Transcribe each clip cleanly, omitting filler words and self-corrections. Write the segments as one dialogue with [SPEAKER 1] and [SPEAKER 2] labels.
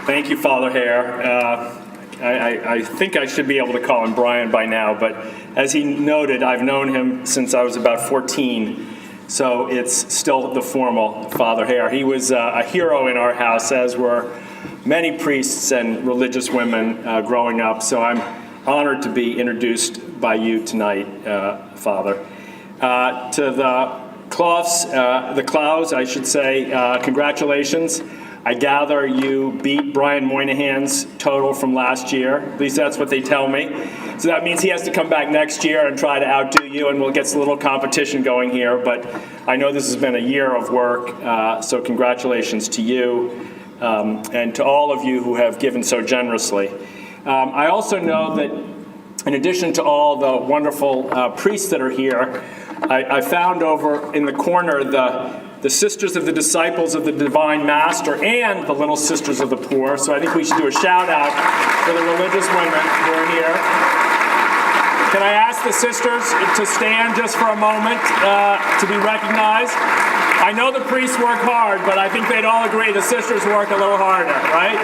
[SPEAKER 1] Thank you, Father Hare. I think I should be able to call him Brian by now, but as he noted, I've known him since I was about 14, so it's still the formal Father Hare. He was a hero in our house, as were many priests and religious women growing up, so I'm honored to be introduced by you tonight, Father. To the Clows, I should say, congratulations. I gather you beat Brian Moynihan's total from last year. At least that's what they tell me. So that means he has to come back next year and try to outdo you, and we'll get a little competition going here. But I know this has been a year of work, so congratulations to you and to all of you who have given so generously. I also know that in addition to all the wonderful priests that are here, I found over in the corner the Sisters of the Disciples of the Divine Master and the Little Sisters of the Poor. So I think we should do a shout out for the religious women who are here. Can I ask the sisters to stand just for a moment to be recognized? I know the priests work hard, but I think they'd all agree the sisters work a little harder, right?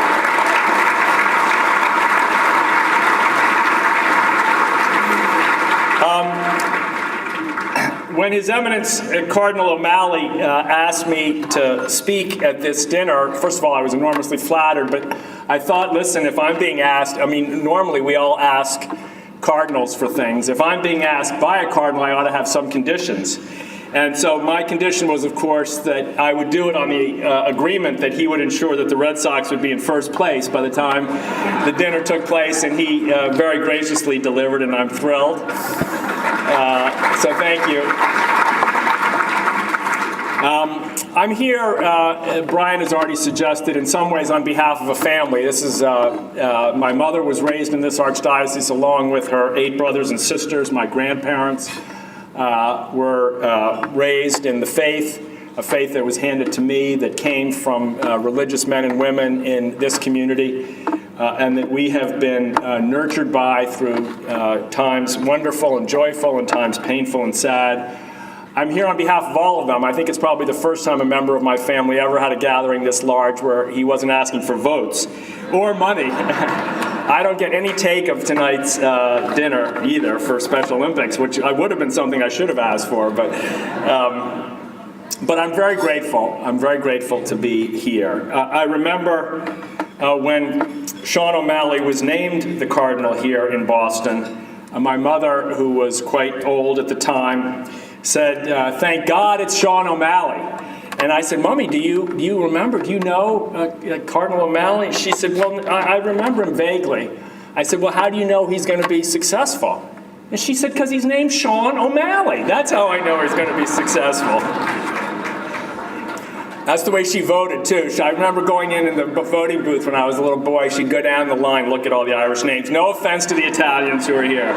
[SPEAKER 1] When His Eminence Cardinal O'Malley asked me to speak at this dinner, first of all, I was enormously flattered, but I thought, listen, if I'm being asked, normally we all ask cardinals for things. If I'm being asked by a cardinal, I ought to have some conditions. And so my condition was, of course, that I would do it on the agreement that he would ensure that the Red Sox would be in first place by the time the dinner took place, and he very graciously delivered, and I'm thrilled. So thank you. I'm here, Brian has already suggested, in some ways on behalf of a family. This is, my mother was raised in this Archdiocese along with her 8 brothers and sisters. My grandparents were raised in the faith, a faith that was handed to me that came from religious men and women in this community. And that we have been nurtured by through times wonderful and joyful and times painful and sad. I'm here on behalf of all of them. I think it's probably the first time a member of my family ever had a gathering this large where he wasn't asking for votes or money. I don't get any take of tonight's dinner either for Special Olympics, which would have been something I should have asked for, but I'm very grateful. I'm very grateful to be here. I remember when Sean O'Malley was named the cardinal here in Boston, my mother, who was quite old at the time, said, thank God it's Sean O'Malley. And I said, Mommy, do you remember, do you know Cardinal O'Malley? She said, well, I remember him vaguely. I said, well, how do you know he's going to be successful? And she said, because he's named Sean O'Malley. That's how I know he's going to be successful. That's the way she voted, too. I remember going in the voting booth when I was a little boy. She'd go down the line, look at all the Irish names. No offense to the Italians who are here.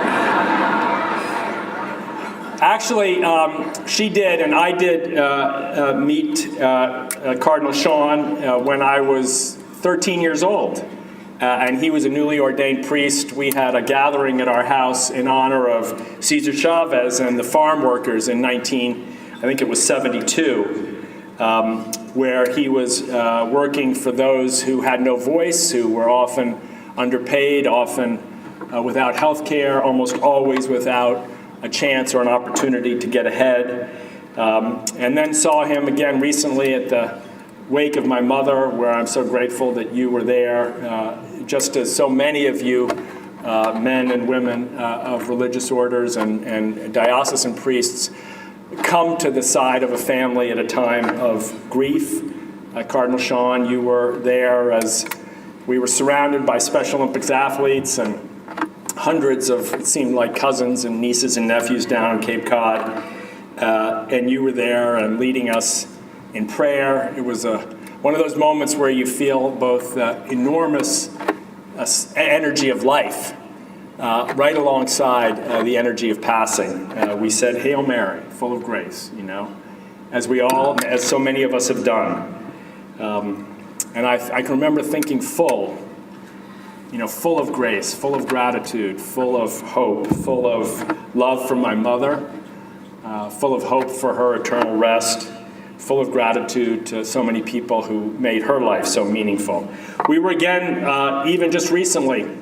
[SPEAKER 1] Actually, she did, and I did meet Cardinal Sean when I was 13 years old. And he was a newly ordained priest. We had a gathering at our house in honor of Cesar Chavez and the farm workers in I think it was 72. Where he was working for those who had no voice, who were often underpaid, often without health care, almost always without a chance or an opportunity to get ahead. And then saw him again recently at the wake of my mother, where I'm so grateful that you were there, just as so many of you, men and women of religious orders and diocesan priests, come to the side of a family at a time of grief. Cardinal Sean, you were there as we were surrounded by Special Olympics athletes and hundreds of, it seemed like, cousins and nieces and nephews down on Cape Cod. And you were there and leading us in prayer. It was one of those moments where you feel both enormous energy of life right alongside the energy of passing. We said, Hail Mary, full of grace, as so many of us have done. And I can remember thinking full of grace, full of gratitude, full of hope, full of love for my mother, full of hope for her eternal rest, full of gratitude to so many people who made her life so meaningful. We were again, even just recently,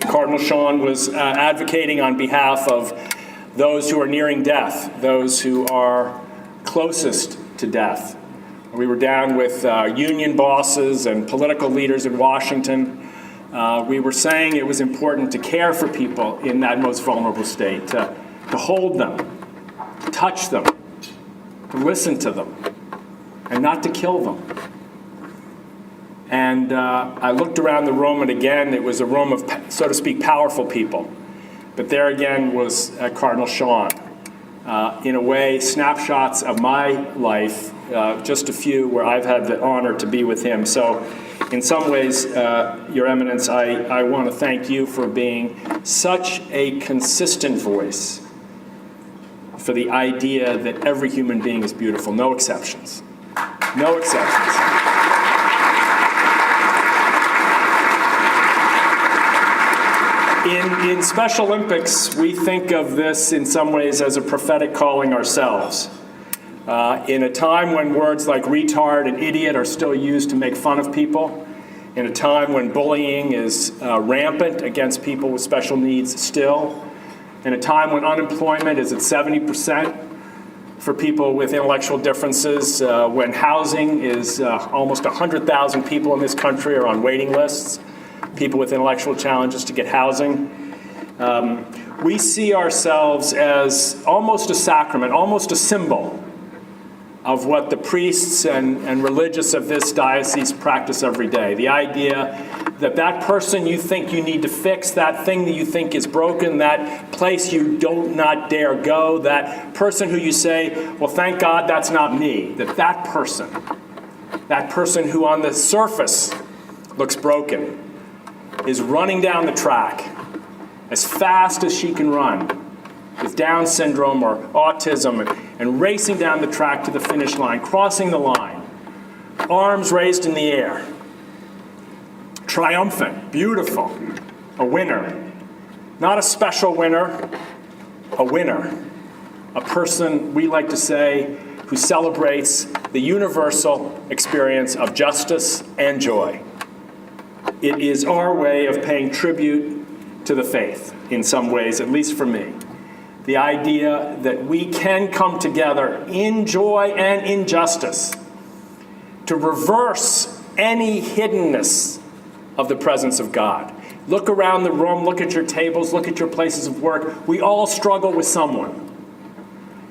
[SPEAKER 1] Cardinal Sean was advocating on behalf of those who are nearing death, those who are closest to death. We were down with union bosses and political leaders in Washington. We were saying it was important to care for people in that most vulnerable state, to hold them, to touch them, to listen to them, and not to kill them. And I looked around the room, and again, it was a room of, so to speak, powerful people. But there again was Cardinal Sean. In a way, snapshots of my life, just a few where I've had the honor to be with him. So in some ways, Your Eminence, I want to thank you for being such a consistent voice for the idea that every human being is beautiful, no exceptions. No exceptions. In Special Olympics, we think of this in some ways as a prophetic calling ourselves. In a time when words like retard and idiot are still used to make fun of people, in a time when bullying is rampant against people with special needs still, in a time when unemployment is at 70% for people with intellectual differences, when housing is almost 100,000 people in this country are on waiting lists, people with intellectual challenges to get housing. We see ourselves as almost a sacrament, almost a symbol of what the priests and religious of this diocese practice every day. The idea that that person you think you need to fix, that thing that you think is broken, that place you don't not dare go, that person who you say, well, thank God that's not me, that person who on the surface looks broken, is running down the track as fast as she can run with Down syndrome or autism and racing down the track to the finish line, crossing the line, arms raised in the air, triumphant, beautiful, a winner. Not a special winner, a winner. A person, we like to say, who celebrates the universal experience of justice and joy. It is our way of paying tribute to the faith, in some ways, at least for me. The idea that we can come together in joy and in justice to reverse any hiddenness of the presence of God. Look around the room, look at your tables, look at your places of work. We all struggle with someone.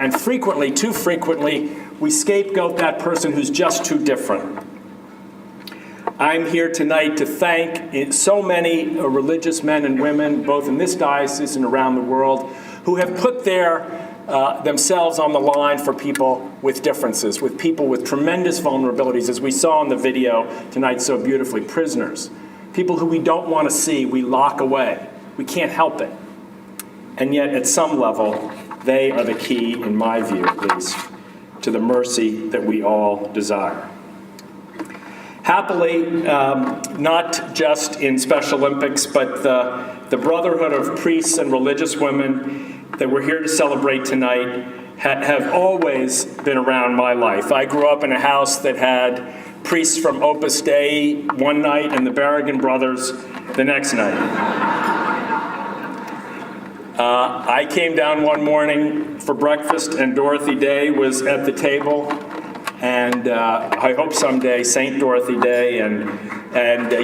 [SPEAKER 1] And frequently, too frequently, we scapegoat that person who's just too different. I'm here tonight to thank so many religious men and women, both in this diocese and around the world, who have put themselves on the line for people with differences, with people with tremendous vulnerabilities, as we saw in the video tonight so beautifully, prisoners, people who we don't want to see, we lock away. We can't help it. And yet, at some level, they are the key, in my view at least, to the mercy that we all desire. Happily, not just in Special Olympics, but the brotherhood of priests and religious women that we're here to celebrate tonight have always been around my life. I grew up in a house that had priests from Opus Dei one night and the Berrigan brothers the next night. I came down one morning for breakfast and Dorothy Day was at the table. And I hope someday St. Dorothy Day, and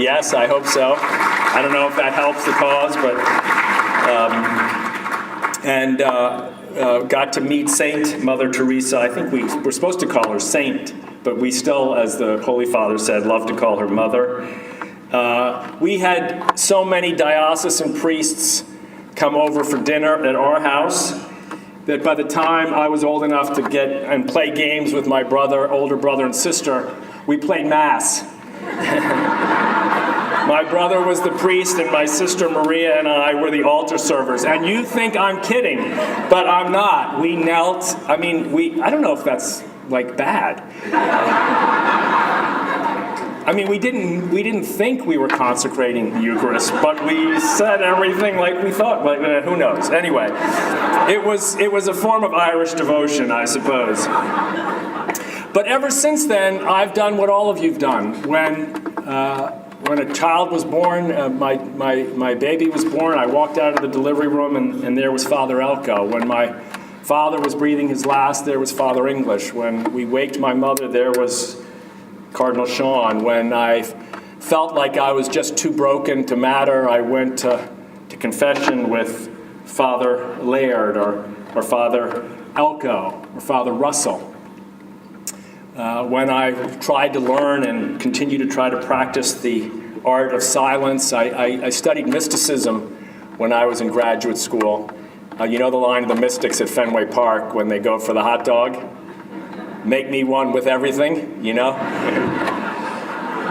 [SPEAKER 1] yes, I hope so. I don't know if that helps the cause, but got to meet Saint Mother Teresa. I think we're supposed to call her Saint, but we still, as the Holy Father said, love to call her Mother. We had so many diocesan priests come over for dinner at our house that by the time I was old enough to get and play games with my older brother and sister, we played Mass. My brother was the priest and my sister Maria and I were the altar servers. And you think I'm kidding, but I'm not. We knelt. I don't know if that's like bad. We didn't think we were consecrating the Eucharist, but we said everything like we thought. But who knows? Anyway, it was a form of Irish devotion, I suppose. But ever since then, I've done what all of you've done. When a child was born, my baby was born, I walked out of the delivery room and there was Father Elko. When my father was breathing his last, there was Father English. When we waked my mother, there was Cardinal Sean. When I felt like I was just too broken to matter, I went to confession with Father Laird or Father Elko or Father Russell. When I tried to learn and continue to try to practice the art of silence, I studied mysticism when I was in graduate school. You know the line of the mystics at Fenway Park when they go for the hot dog? Make me one with everything, you know?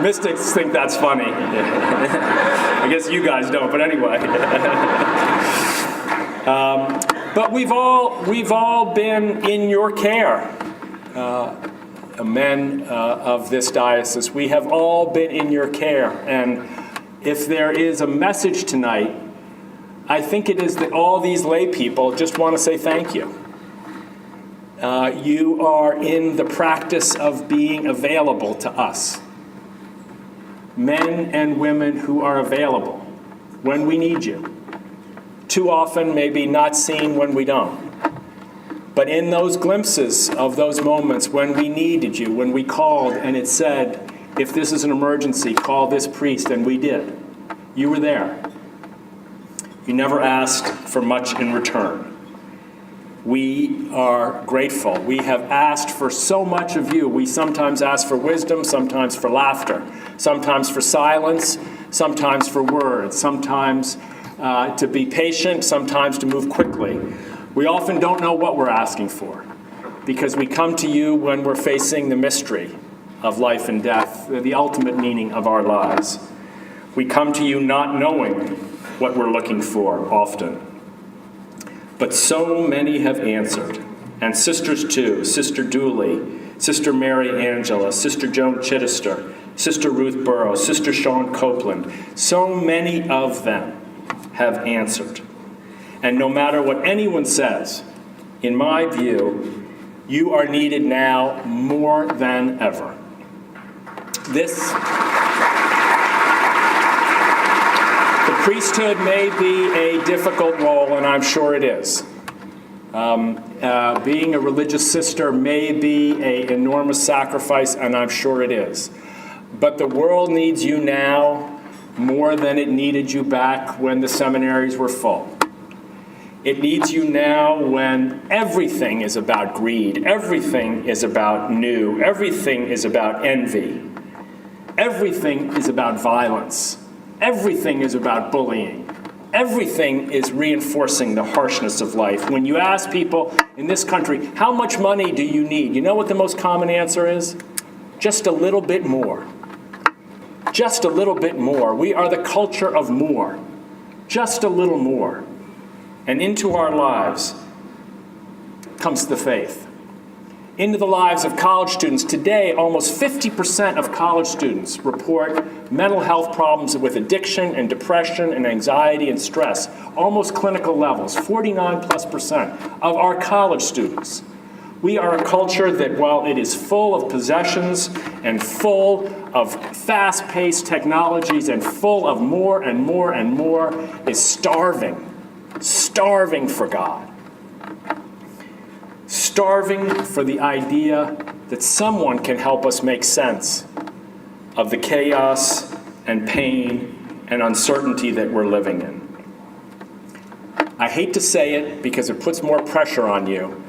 [SPEAKER 1] Mystics think that's funny. I guess you guys don't, but anyway. But we've all been in your care. Men of this diocese, we have all been in your care. And if there is a message tonight, I think it is that all these lay people just want to say thank you. You are in the practice of being available to us. Men and women who are available when we need you. Too often, maybe not seen when we don't. But in those glimpses of those moments when we needed you, when we called and it said, if this is an emergency, call this priest, and we did. You were there. You never asked for much in return. We are grateful. We have asked for so much of you. We sometimes ask for wisdom, sometimes for laughter, sometimes for silence, sometimes for words, sometimes to be patient, sometimes to move quickly. We often don't know what we're asking for because we come to you when we're facing the mystery of life and death, the ultimate meaning of our lives. We come to you not knowing what we're looking for often. But so many have answered, and sisters too, Sister Dooley, Sister Mary Angela, Sister Joan Chittister, Sister Ruth Burrows, Sister Sean Copeland. So many of them have answered. And no matter what anyone says, in my view, you are needed now more than ever. The priesthood may be a difficult role, and I'm sure it is. Being a religious sister may be an enormous sacrifice, and I'm sure it is. But the world needs you now more than it needed you back when the seminaries were full. It needs you now when everything is about greed, everything is about new, everything is about envy, everything is about violence. Everything is about bullying. Everything is reinforcing the harshness of life. When you ask people in this country, how much money do you need? You know what the most common answer is? Just a little bit more. Just a little bit more. We are the culture of more. Just a little more. And into our lives comes the faith. Into the lives of college students. Today, almost 50% of college students report mental health problems with addiction and depression and anxiety and stress. Almost clinical levels, 49+% of our college students. We are a culture that, while it is full of possessions and full of fast-paced technologies and full of more and more and more, is starving for God. Starving for the idea that someone can help us make sense of the chaos and pain and uncertainty that we're living in. I hate to say it because it puts more pressure on you,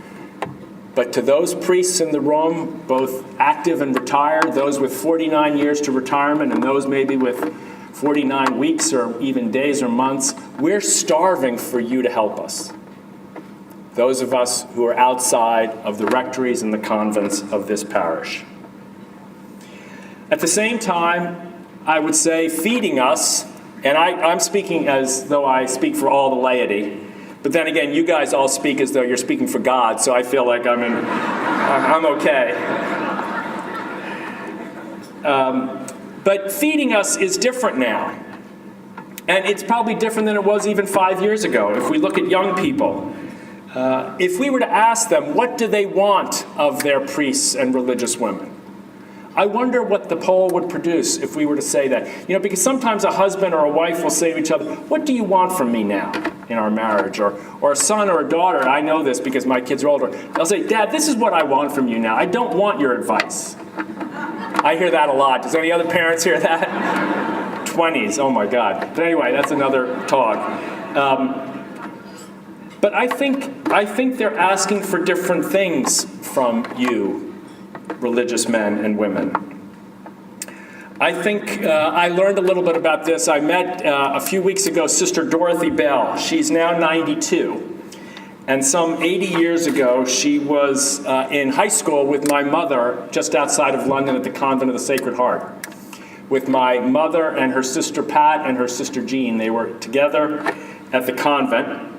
[SPEAKER 1] but to those priests in the room, both active and retired, those with 49 years to retirement and those maybe with 49 weeks or even days or months, we're starving for you to help us. Those of us who are outside of the rectories and the convents of this parish. At the same time, I would say feeding us, and I'm speaking as though I speak for all the laity, but then again, you guys all speak as though you're speaking for God, so I feel like I'm okay. But feeding us is different now. And it's probably different than it was even 5 years ago. If we look at young people, if we were to ask them, what do they want of their priests and religious women? I wonder what the poll would produce if we were to say that. Because sometimes a husband or a wife will say to each other, what do you want from me now in our marriage? Or a son or a daughter, I know this because my kids are older. They'll say, Dad, this is what I want from you now. I don't want your advice. I hear that a lot. Does any other parents hear that? 20s, oh my God. But anyway, that's another talk. But I think they're asking for different things from you, religious men and women. I think I learned a little bit about this. I met a few weeks ago Sister Dorothy Bell. She's now 92. And some 80 years ago, she was in high school with my mother just outside of London at the Convent of the Sacred Heart. With my mother and her sister Pat and her sister Jean. They were together at the convent.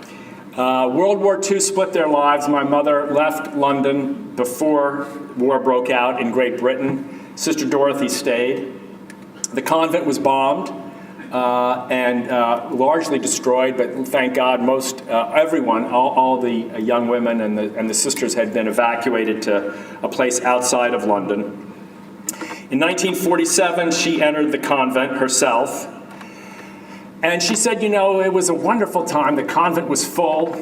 [SPEAKER 1] World War II split their lives. My mother left London before war broke out in Great Britain. Sister Dorothy stayed. The convent was bombed and largely destroyed, but thank God everyone, all the young women and the sisters had been evacuated to a place outside of London. In 1947, she entered the convent herself. And she said, it was a wonderful time. The convent was full.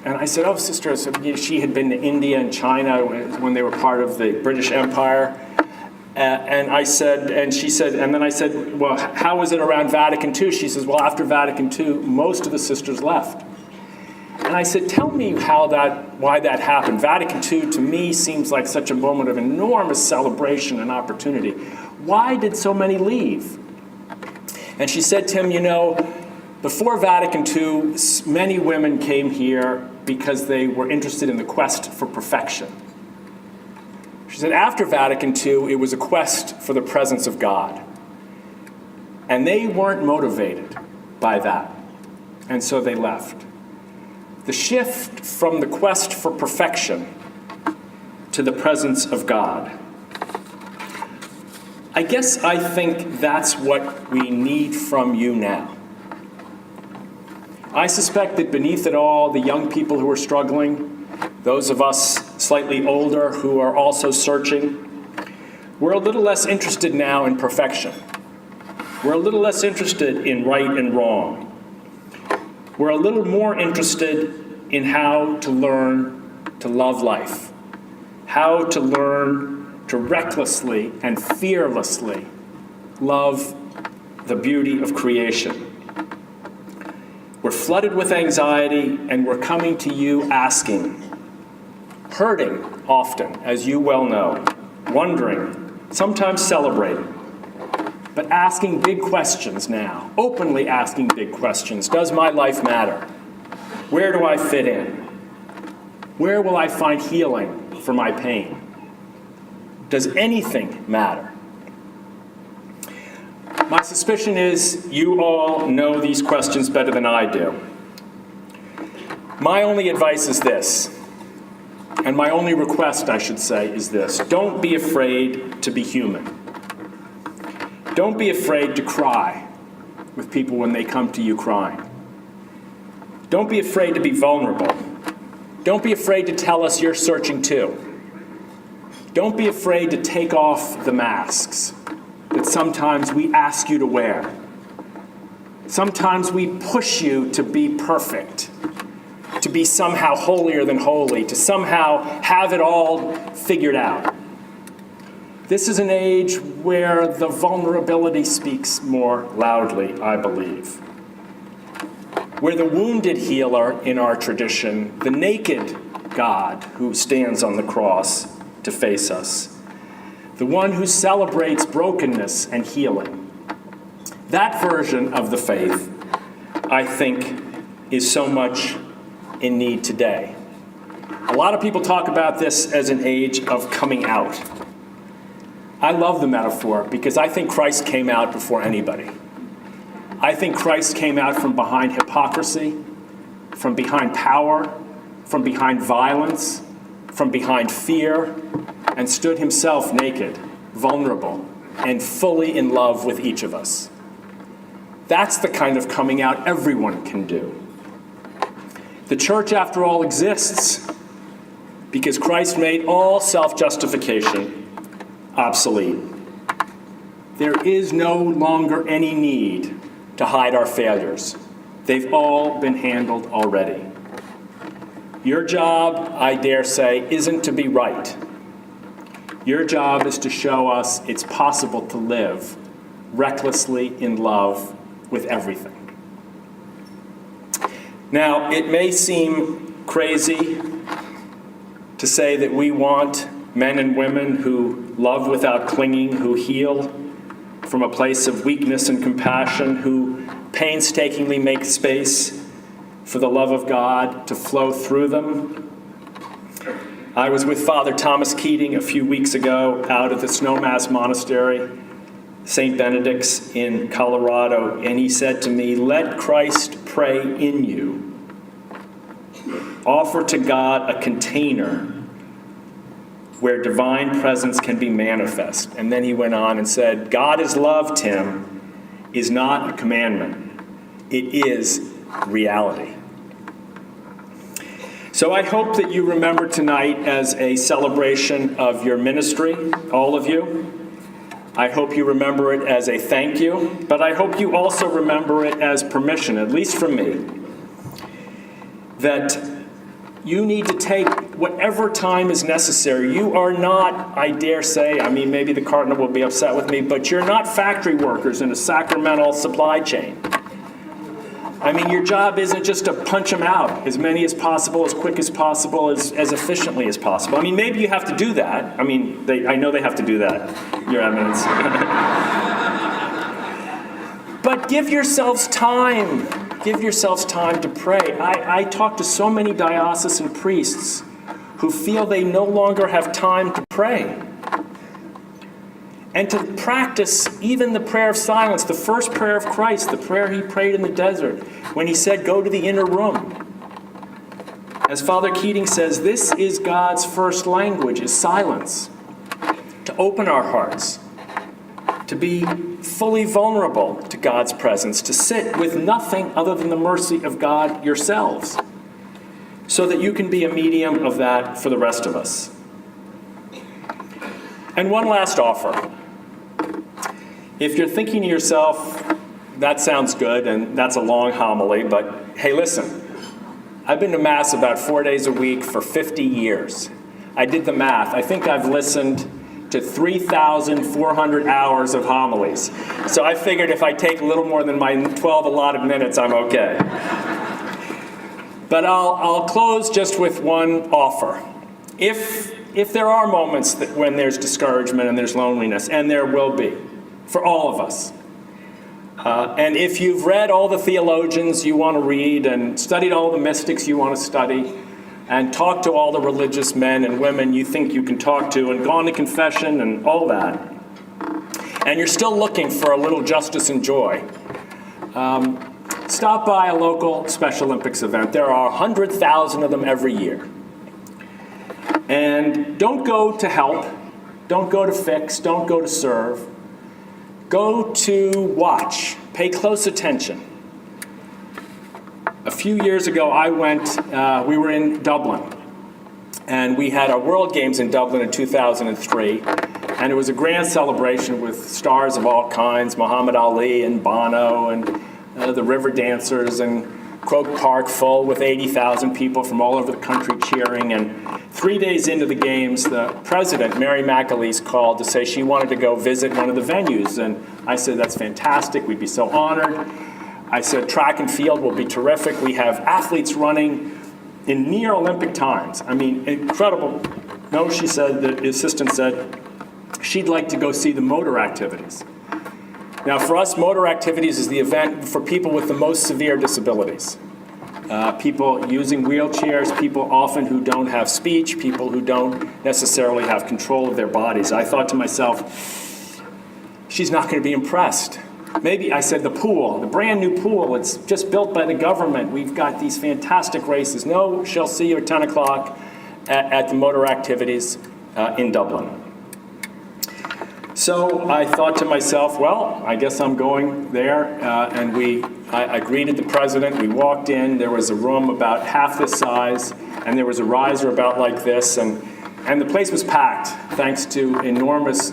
[SPEAKER 1] And I said, oh, sister, she had been to India and China when they were part of the British Empire. And she said, and then I said, well, how was it around Vatican II? She says, well, after Vatican II, most of the sisters left. And I said, tell me why that happened. Vatican II, to me, seems like such a moment of enormous celebration and opportunity. Why did so many leave? And she said to him, before Vatican II, many women came here because they were interested in the quest for perfection. She said after Vatican II, it was a quest for the presence of God. And they weren't motivated by that. And so they left. The shift from the quest for perfection to the presence of God. I think that's what we need from you now. I suspect that beneath it all, the young people who are struggling, those of us slightly older who are also searching, we're a little less interested now in perfection. We're a little less interested in right and wrong. We're a little more interested in how to learn to love life, how to learn to recklessly and fearlessly love the beauty of creation. We're flooded with anxiety, and we're coming to you asking, hurting often, as you well know, wondering, sometimes celebrating, but asking big questions now, openly asking big questions. Does my life matter? Where do I fit in? Where will I find healing for my pain? Does anything matter? My suspicion is you all know these questions better than I do. My only advice is this, and my only request, I should say, is this. Don't be afraid to be human. Don't be afraid to cry with people when they come to you crying. Don't be afraid to be vulnerable. Don't be afraid to tell us you're searching too. Don't be afraid to take off the masks that sometimes we ask you to wear. Sometimes we push you to be perfect, to be somehow holier than holy, to somehow have it all figured out. This is an age where the vulnerability speaks more loudly, I believe. Where the wounded healer in our tradition, the naked God who stands on the cross to face us, the one who celebrates brokenness and healing. That version of the faith, I think, is so much in need today. A lot of people talk about this as an age of coming out. I love the metaphor because I think Christ came out before anybody. I think Christ came out from behind hypocrisy, from behind power, from behind violence, from behind fear, and stood himself naked, vulnerable, and fully in love with each of us. That's the kind of coming out everyone can do. The church, after all, exists because Christ made all self-justification obsolete. There is no longer any need to hide our failures. They've all been handled already. Your job, I dare say, isn't to be right. Your job is to show us it's possible to live recklessly in love with everything. Now, it may seem crazy to say that we want men and women who love without clinging, who heal from a place of weakness and compassion, who painstakingly make space for the love of God to flow through them. I was with Father Thomas Keating a few weeks ago out at the Snowmass Monastery, St. Benedict's in Colorado, and he said to me, "Let Christ pray in you. Offer to God a container where divine presence can be manifest." And then he went on and said, "God is love, Tim, is not a commandment. It is reality." So I hope that you remember tonight as a celebration of your ministry, all of you. I hope you remember it as a thank you, but I hope you also remember it as permission, at least from me, that you need to take whatever time is necessary. You are not, I dare say, I mean, maybe the Cardinal will be upset with me, but you're not factory workers in a sacramental supply chain. I mean, your job isn't just to punch them out, as many as possible, as quick as possible, as efficiently as possible. I mean, maybe you have to do that. I mean, I know they have to do that, Your Eminence. But give yourselves time. Give yourselves time to pray. I talk to so many diocesan priests who feel they no longer have time to pray. And to practice even the prayer of silence, the first prayer of Christ, the prayer he prayed in the desert, when he said, "Go to the inner room." As Father Keating says, this is God's first language, is silence. To open our hearts, to be fully vulnerable to God's presence, to sit with nothing other than the mercy of God yourselves, so that you can be a medium of that for the rest of us. And one last offer. If you're thinking to yourself, that sounds good, and that's a long homily, but hey, listen, I've been to Mass about 4 days a week for 50 years. I did the math. I think I've listened to 3,400 hours of homilies. So I figured if I take a little more than my 12 allotted minutes, I'm okay. But I'll close just with one offer. If there are moments when there's discouragement and there's loneliness, and there will be, for all of us, and if you've read all the theologians you want to read and studied all the mystics you want to study and talked to all the religious men and women you think you can talk to and gone to confession and all that, and you're still looking for a little justice and joy, stop by a local Special Olympics event. There are 100,000 of them every year. And don't go to help, don't go to fix, don't go to serve. Go to watch, pay close attention. A few years ago, we were in Dublin, and we had our World Games in Dublin in 2003, and it was a grand celebration with stars of all kinds, Muhammad Ali and Bono and the River Dancers, and Croke Park full with 80,000 people from all over the country cheering. And 3 days into the games, the president, Mary McAleese, called to say she wanted to go visit one of the venues. And I said, that's fantastic. We'd be so honored. I said, track and field will be terrific. We have athletes running in near Olympic times. I mean, incredible. No, she said, the assistant said, she'd like to go see the motor activities. Now, for us, motor activities is the event for people with the most severe disabilities. People using wheelchairs, people often who don't have speech, people who don't necessarily have control of their bodies. I thought to myself, she's not going to be impressed. Maybe, I said, the pool, the brand new pool, it's just built by the government. We've got these fantastic races. No, she'll see you at 10 o'clock at the motor activities in Dublin. So I thought to myself, well, I guess I'm going there, and we I greeted the president. We walked in. There was a room about half this size, and there was a riser about like this, and the place was packed, thanks to enormous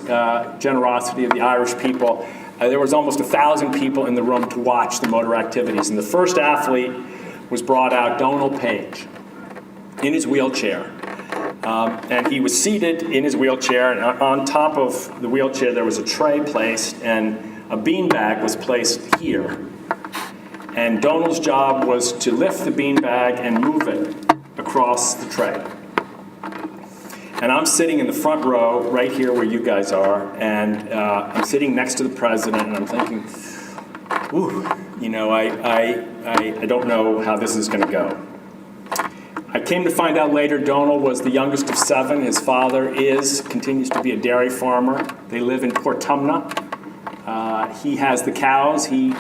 [SPEAKER 1] generosity of the Irish people. There was almost 1,000 people in the room to watch the motor activities. And the first athlete was brought out, Donal Page, in his wheelchair. And he was seated in his wheelchair, and on top of the wheelchair there was a tray placed, and a beanbag was placed here. And Donal's job was to lift the beanbag and move it across the tray. And I'm sitting in the front row, right here where you guys are, and I'm sitting next to the president, and I'm thinking, ooh, you know, I don't know how this is going to go. I came to find out later Donal was the youngest of 7. His father continues to be a dairy farmer. They live in Portumna. He has the cows. He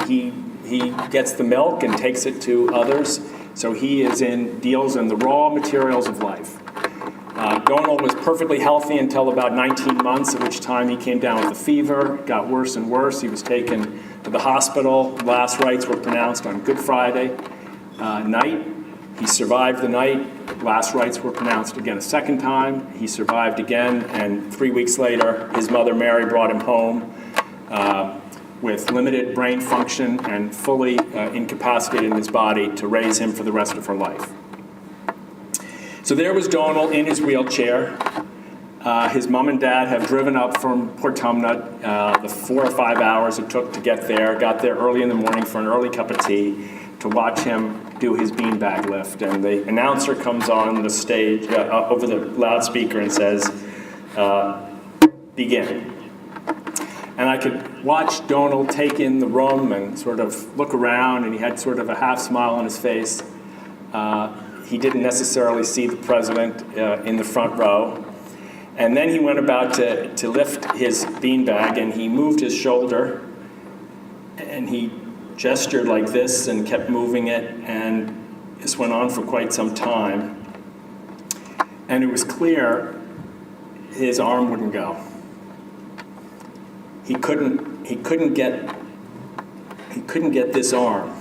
[SPEAKER 1] gets the milk and takes it to others. So he deals in the raw materials of life. Donal was perfectly healthy until about 19 months, at which time he came down with a fever, got worse and worse. He was taken to the hospital. Last rites were pronounced on Good Friday night. He survived the night. Last rites were pronounced again a second time. He survived again, and 3 weeks later, his mother Mary brought him home with limited brain function and fully incapacitated in his body to raise him for the rest of her life. So there was Donal in his wheelchair. His mom and dad have driven up from Portumna the 4 or 5 hours it took to get there, got there early in the morning for an early cup of tea to watch him do his beanbag lift. And the announcer comes on the stage over the loudspeaker and says, begin. And I could watch Donal take in the room and sort of look around, and he had sort of a half smile on his face. He didn't necessarily see the president in the front row. And then he went about to lift his beanbag, and he moved his shoulder, and he gestured like this and kept moving it, and this went on for quite some time. And it was clear his arm wouldn't go. He couldn't get this arm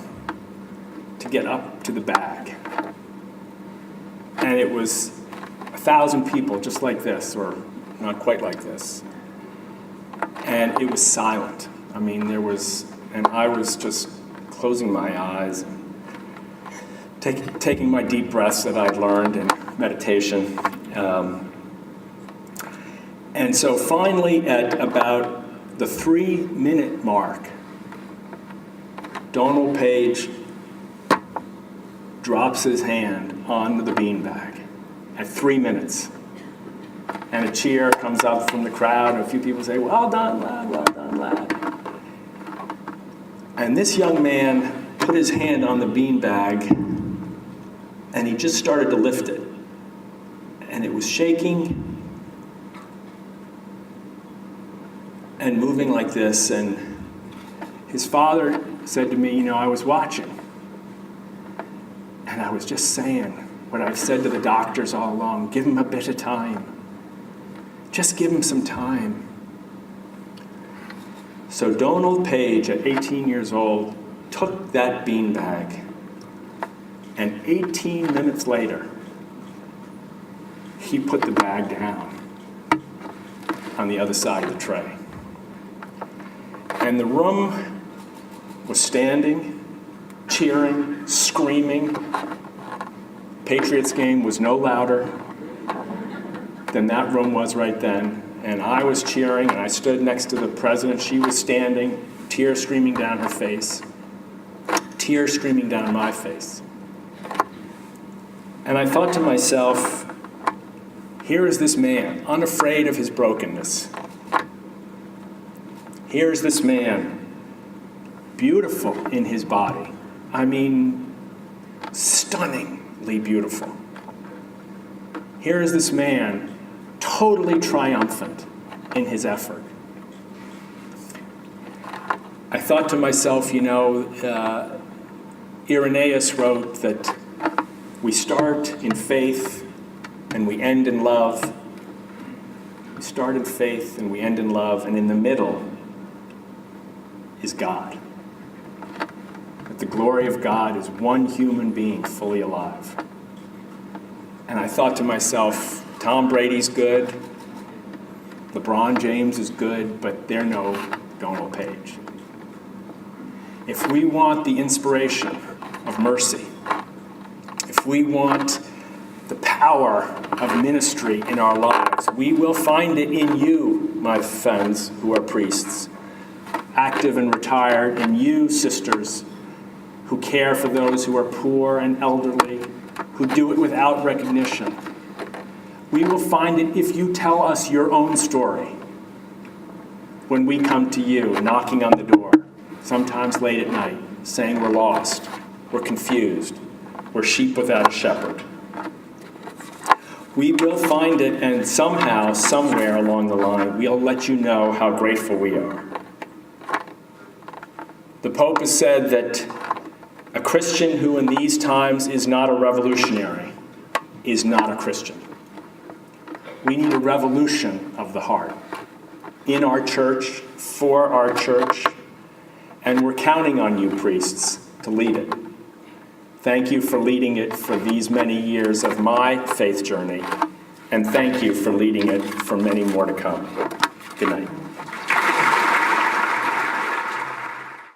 [SPEAKER 1] to get up to the bag. And it was 1,000 people just like this, or not quite like this. And it was silent. I mean, and I was just closing my eyes, taking my deep breaths that I'd learned in meditation. And so finally, at about the 3-minute mark, Donal Page drops his hand onto the beanbag at 3 minutes. And a cheer comes up from the crowd, and a few people say, "Well done, lad, well done, lad." And this young man put his hand on the beanbag, and he just started to lift it. And it was shaking and moving like this. And his father said to me, "You know, I was watching. And I was just saying what I've said to the doctors all along, give him a bit of time. Just give him some time." So Donal Page, at 18 years old, took that beanbag, and 18 minutes later, he put the bag down on the other side of the tray. And the room was standing, cheering, screaming. Patriots game was no louder than that room was right then. And I was cheering, and I stood next to the president. She was standing, tears streaming down her face, tears streaming down my face. And I thought to myself, here is this man, unafraid of his brokenness. Here's this man, beautiful in his body. I mean, stunningly beautiful. Here is this man, totally triumphant in his effort. I thought to myself, you know, Irenaeus wrote that we start in faith and we end in love. We start in faith and we end in love, and in the middle is God. the glory of God is one human being fully alive. And I thought to myself, Tom Brady's good, LeBron James is good, but they're no Donald Page. If we want the inspiration of mercy, if we want the power of ministry in our lives, we will find it in you, my friends who are priests, active and retired, and you, sisters, who care for those who are poor and elderly, who do it without recognition. We will find it if you tell us your own story when we come to you, knocking on the door, sometimes late at night, saying we're lost, we're confused, we're sheep without a shepherd. We will find it, and somehow, somewhere along the line, we'll let you know how grateful we are. The Pope has said that a Christian who in these times is not a revolutionary is not a Christian. We need a revolution of the heart in our church, for our church, and we're counting on you, priests, to lead it. Thank you for leading it for these many years of my faith journey, and thank you for leading it for many more to come. Good night.